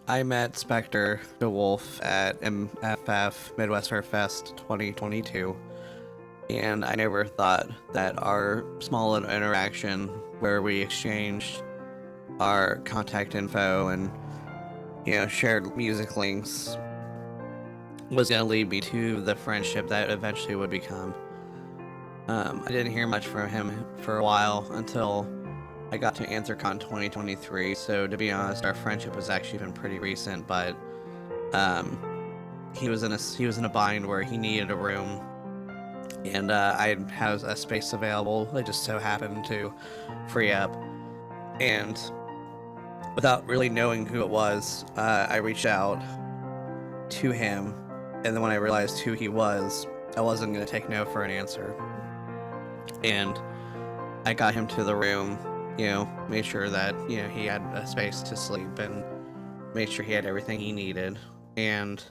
I met Spector The Wolf at MFF Midwest Surf Fest 2022, and I never thought that our small little interaction where we exchanged our contact info and shared music links was gonna lead me to the friendship that eventually would become. I didn't hear much from him for a while until I got to AnswerCon 2023. So to be honest, our friendship was actually been pretty recent, but um, he was in a bind where he needed a room, and I had a space available. I just so happened to free up, and without really knowing who it was, I reached out to him, and then when I realized who he was, I wasn't going to take no for an answer, and I got him to the room. Made sure that he had a space to sleep and made sure he had everything he needed, and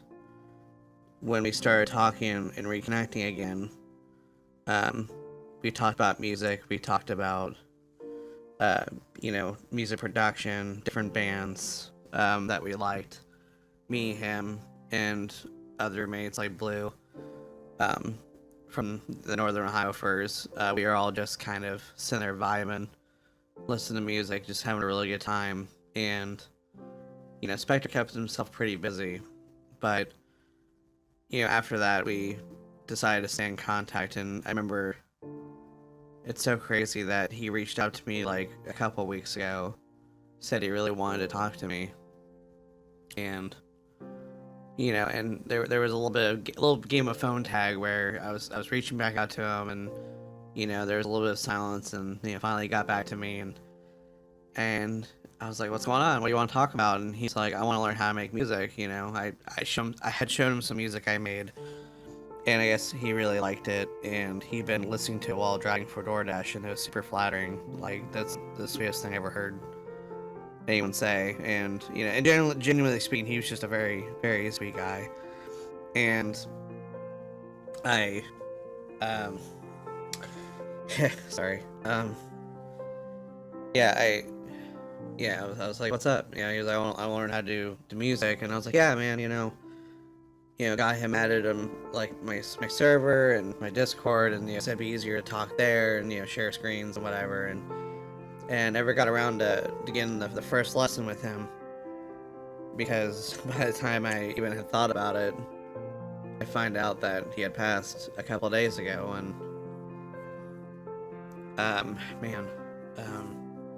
when we started talking and reconnecting again, um, we talked about music. We talked about uh, music production, different bands that we liked. Me, him, and other mates like Blue um, from the Northern Ohio Furs. We were all just kind of sitting there vibing, listening to music, just having a really good time. And Spectre kept himself pretty busy, but after that we decided to stay in contact. And I remember it's so crazy that he reached out to me like a couple weeks ago, said he really wanted to talk to me, and and there was a little game of phone tag where I was reaching back out to him, and there was a little bit of silence, and finally he got back to me, and I was like, "What's going on? What do you want to talk about?" And he's like, "I want to learn how to make music." I had shown him some music I made, and I guess he really liked it, and he'd been listening to it while driving for DoorDash, and it was super flattering. Like, that's the sweetest thing I ever heard anyone say. And and genuinely speaking, he was just a very, very sweet guy. And I, um, sorry, yeah, I was like, "What's up?" He was like, I want to learn how to do the music," and I was like, "Yeah, man, got him added like my server and my Discord, and said it'd be easier to talk there and share screens and whatever, and never got around to getting the first lesson with him because by the time I even had thought about it, I find out that he had passed a couple days ago, and man,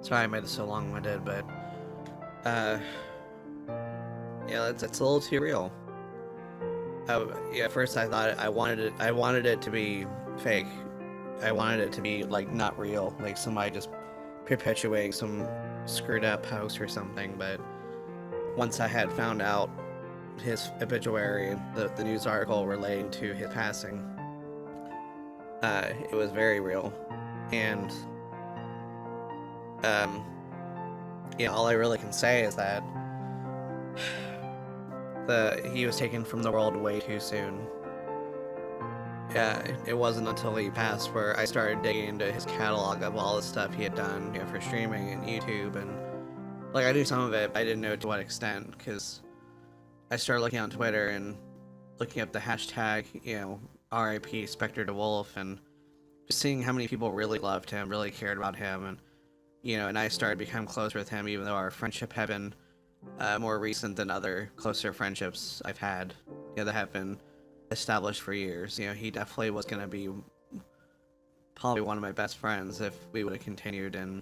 sorry I made it so long-winded, but uh, it's a little too real. At first I thought I wanted it to be fake. I wanted it to be like not real, like somebody just perpetuating some screwed up hoax or something. But once I had found out his obituary and the news article relating to his passing, it was very real, and um, all I really can say is that he was taken from the world way too soon. Yeah, it wasn't until he passed where I started digging into his catalog of all the stuff he had done, for streaming and YouTube, and like I knew some of it, but I didn't know to what extent because I started looking on Twitter and looking up the hashtag, RIP Spector The Wolf, and just seeing how many people really loved him, really cared about him, and and I started to become close with him, even though our friendship had been more recent than other closer friendships I've had, that have been established for years. He definitely was going to be probably one of my best friends if we would have continued, and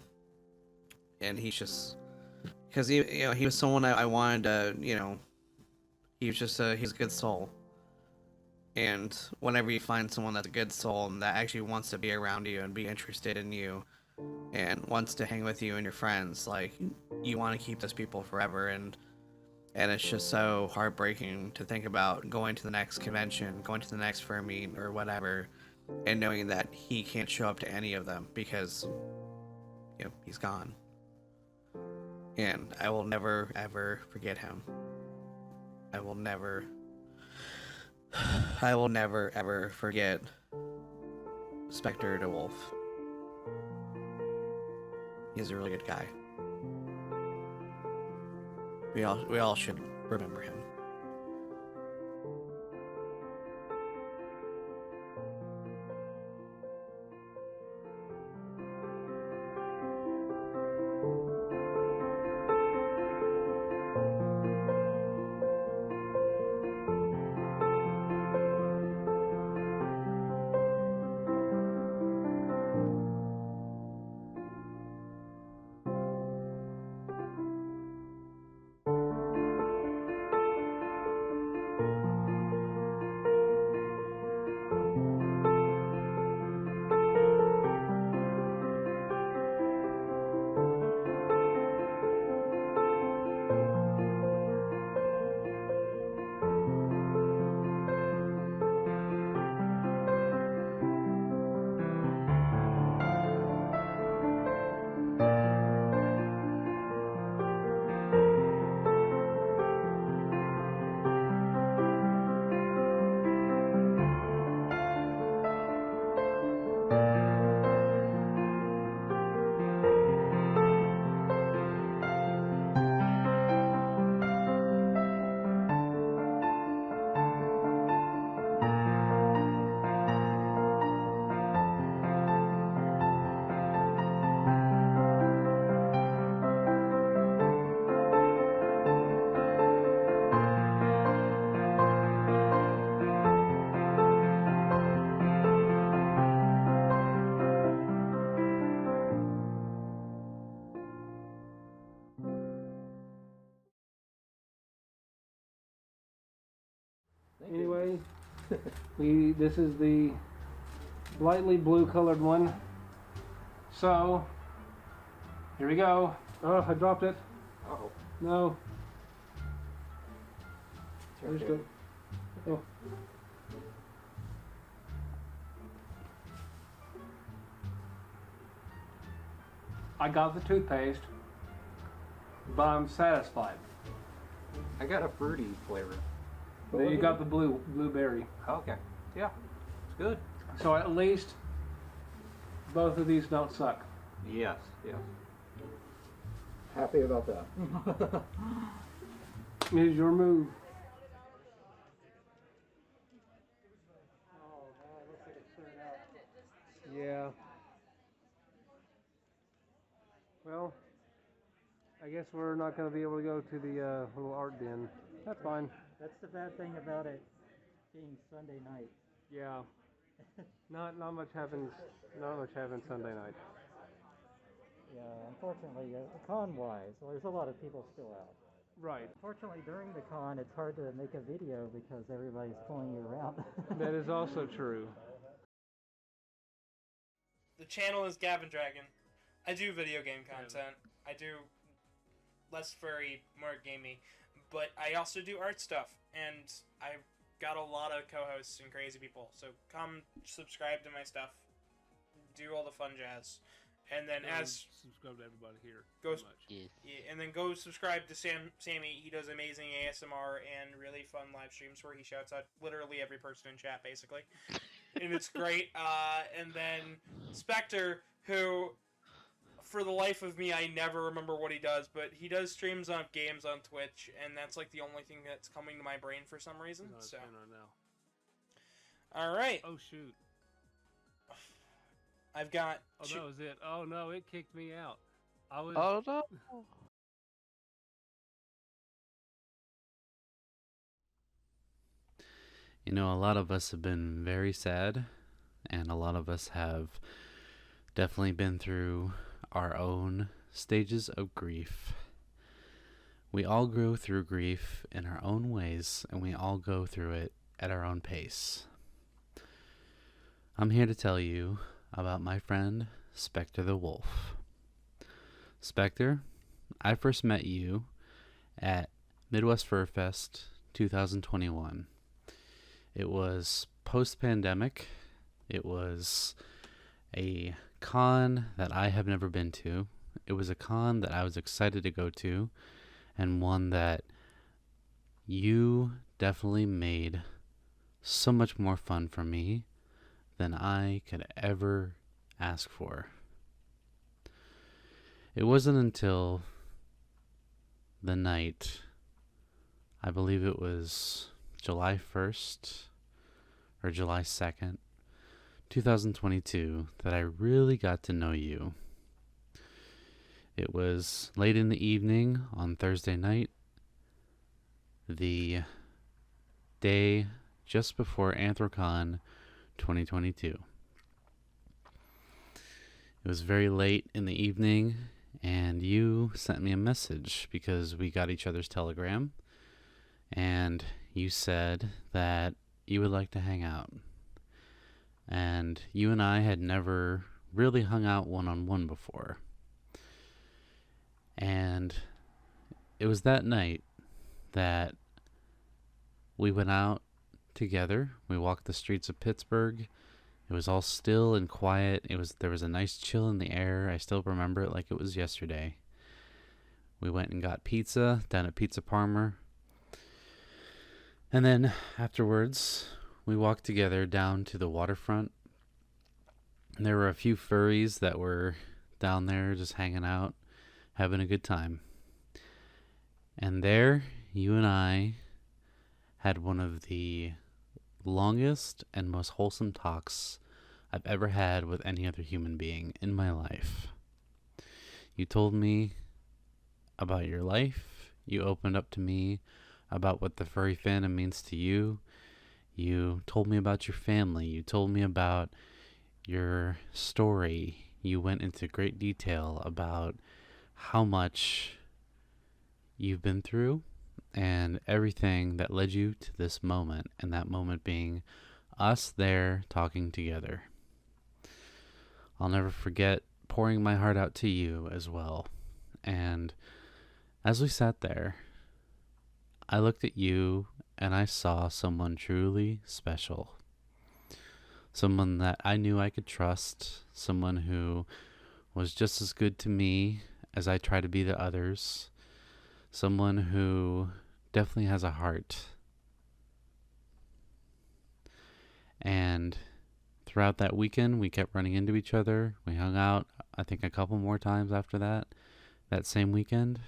he's just because he was someone I wanted to, he was just he's a good soul. And whenever you find someone that's a good soul and that actually wants to be around you and be interested in you and wants to hang with you and your friends, like you want to keep those people forever. And it's just so heartbreaking to think about going to the next convention, going to the next firm meet or whatever, and knowing that he can't show up to any of them because he's gone. And I will never ever forget him. I will never I will never ever forget Spector the Wolf. He's a really good guy. we all should remember him. Anyway, this is the lightly blue colored one. So here we go. Oh, I dropped it. Oh. No. There's the. Oh. I got the toothpaste, but I'm satisfied. I got a fruity flavor. Then you got the blueberry. Okay. Yeah. It's good. So at least both of these don't suck. Yes. Yes. Happy about that. Here's your move. Oh man, it looks like it's cleared out. Yeah. Well, I guess we're not going to be able to go to the little art den. That's fine. That's the bad thing about it being Sunday night. Yeah. Not much happens. Not much happens Sunday night. Yeah, unfortunately, con-wise, well, there's a lot of people still out. Right. Unfortunately, during the con, it's hard to make a video because everybody's pulling you around. That is also true. The channel is Gavin Dragon. I do video game content. I do less furry, more gamey, but I also do art stuff, and I've got a lot of co-hosts and crazy people. So come subscribe to my stuff, do all the fun jazz, and then Subscribe to everybody here. Go and then go subscribe to Sammy. He does amazing ASMR and really fun live streams where he shouts out literally every person in chat, basically, and it's great. And then Spector, who, for the life of me, I never remember what he does, but he does streams on games on Twitch, and that's like the only thing that's coming to my brain for some reason. So, all right. Oh shoot! I've got. Oh, that was it. Oh no, it kicked me out. I was. Oh no! You know, a lot of us have been very sad, and a lot of us have definitely been through our own stages of grief. We all go through grief in our own ways, and we all go through it at our own pace. I'm here to tell you about my friend, Spector the Wolf. Spector, I first met you at Midwest Fur Fest 2021. It was post-pandemic. It was a con that I have never been to. It was a con that I was excited to go to, and one that you definitely made so much more fun for me than I could ever ask for. It wasn't until the night I believe it was July 1st or July 2nd, 2022, that I really got to know you. It was late in the evening on Thursday night, the day just before Anthrocon 2022. It was very late in the evening, and you sent me a message because we got each other's Telegram, and you said that you would like to hang out. And you and I had never really hung out one-on-one before. And it was that night that we went out together. We walked the streets of Pittsburgh. It was all still and quiet. There was a nice chill in the air. I still remember it like it was yesterday. We went and got pizza down at Pizza Parmer. And then afterwards, we walked together down to the waterfront. And there were a few furries that were down there just hanging out, having a good time. And there, you and I had one of the longest and most wholesome talks I've ever had with any other human being in my life. You told me about your life. You opened up to me about what the furry fandom means to you. You told me about your family. You told me about your story. You went into great detail about how much you've been through and everything that led you to this moment, and that moment being us there talking together. I'll never forget pouring my heart out to you as well. And as we sat there, I looked at you and I saw someone truly special. Someone that I knew I could trust, someone who was just as good to me as I try to be to others, someone who definitely has a heart. And throughout that weekend, we kept running into each other. We hung out, I think, a couple more times after that same weekend.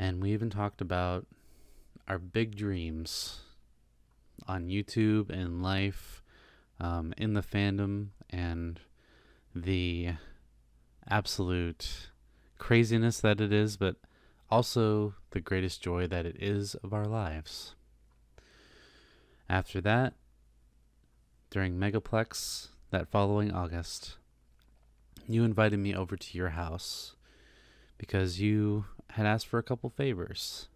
And we even talked about our big dreams on YouTube and life, in the fandom, and the absolute craziness that it is, but also the greatest joy that it is of our lives. After that, during Megaplex that following August, you invited me over to your house because you had asked for a couple favors,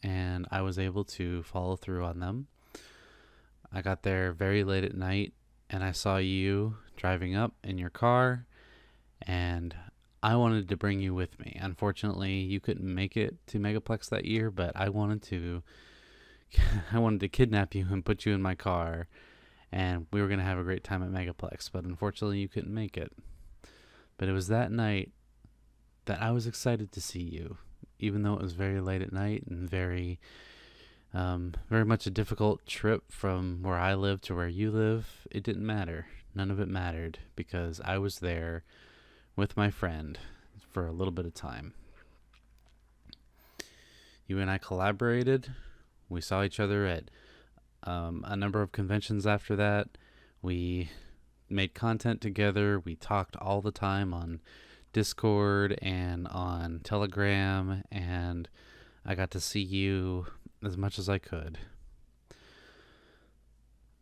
and I was able to follow through on them. I got there very late at night, and I saw you driving up in your car, and I wanted to bring you with me. Unfortunately, you couldn't make it to Megaplex that year, but I wanted to kidnap you and put you in my car, and we were going to have a great time at Megaplex, but unfortunately you couldn't make it. But it was that night that I was excited to see you, even though it was very late at night and very much a difficult trip from where I live to where you live. It didn't matter. None of it mattered because I was there with my friend for a little bit of time. You and I collaborated. We saw each other at a number of conventions after that. We made content together. We talked all the time on Discord and on Telegram, and I got to see you as much as I could.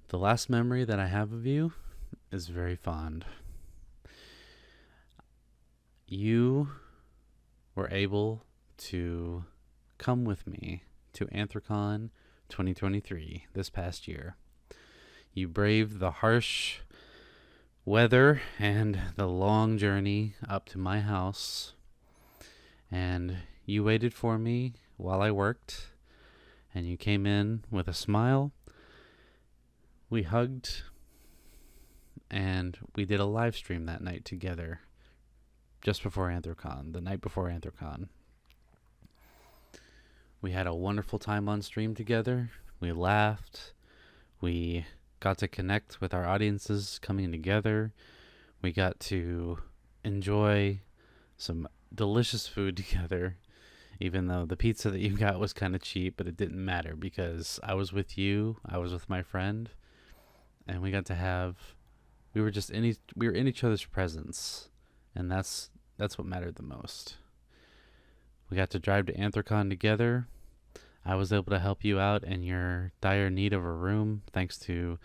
The last memory that I have of you is very fond. You were able to come with me to Anthrocon 2023 this past year. You braved the harsh weather and the long journey up to my house, and you waited for me while I worked, and you came in with a smile. We hugged, and we did a live stream that night together just before Anthrocon, the night before Anthrocon. We had a wonderful time on stream together. We laughed. We got to connect with our audiences coming together. We got to enjoy some delicious food together. Even though the pizza that you got was kind of cheap, but it didn't matter because I was with you, I was with my friend, and we got to have we were just we were in each other's presence, and that's what mattered the most. We got to drive to Anthrocon together. I was able to help you out in your dire need of a room, thanks to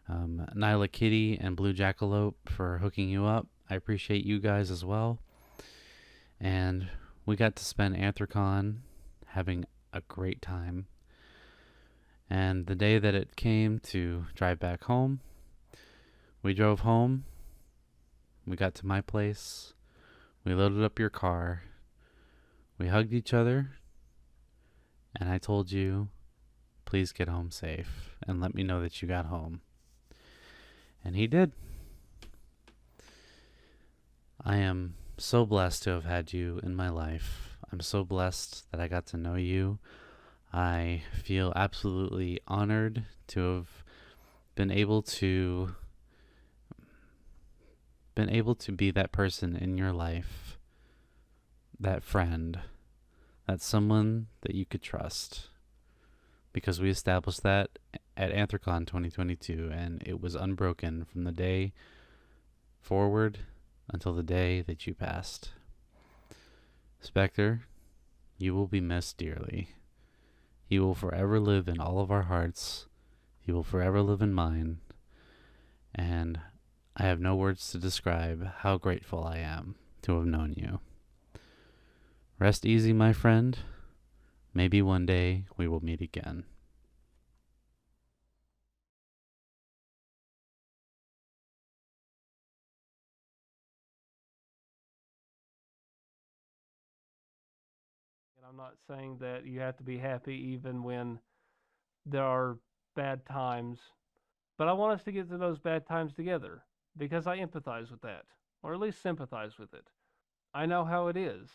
Nyla Kitty and Blue Jackalope for hooking you up. I appreciate you guys as well. And we got to spend Anthrocon having a great time. And the day that it came to drive back home, we drove home. We got to my place. We loaded up your car. We hugged each other. And I told you, please get home safe and let me know that you got home. And he did. I am so blessed to have had you in my life. I'm so blessed that I got to know you. I feel absolutely honored to have been able to be that person in your life, that friend, that someone that you could trust. Because we established that at Anthrocon 2022, and it was unbroken from the day forward until the day that you passed. Spector, you will be missed dearly. You will forever live in all of our hearts. You will forever live in mine. And I have no words to describe how grateful I am to have known you. Rest easy, my friend. Maybe one day we will meet again. And I'm not saying that you have to be happy even when there are bad times, but I want us to get through those bad times together because I empathize with that, or at least sympathize with it. I know how it is,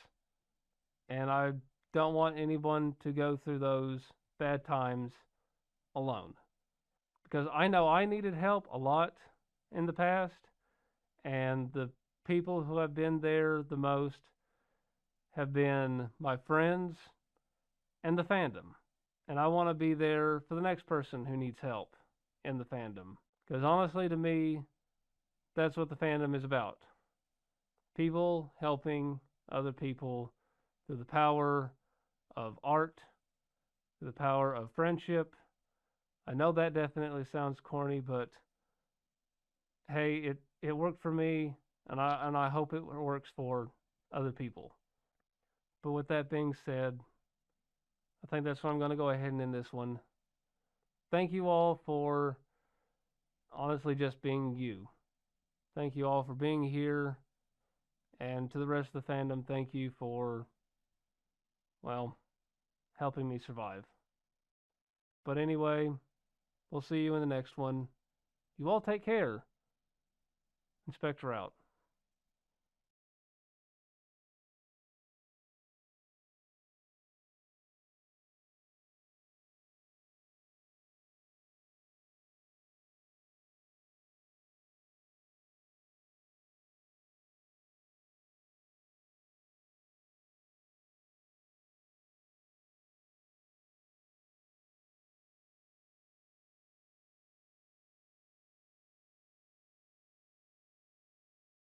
and I don't want anyone to go through those bad times alone because I know I needed help a lot in the past, and the people who have been there the most have been my friends and the fandom. And I want to be there for the next person who needs help in the fandom. Because honestly, to me, that's what the fandom is about. People helping other people through the power of art, through the power of friendship. I know that definitely sounds corny, but hey, it worked for me, and I hope it works for other people. But with that being said, I think that's where I'm going to go ahead and end this one. Thank you all for honestly just being you. Thank you all for being here. And to the rest of the fandom, thank you for, well, helping me survive. But anyway, we'll see you in the next one. You all take care. Spector out.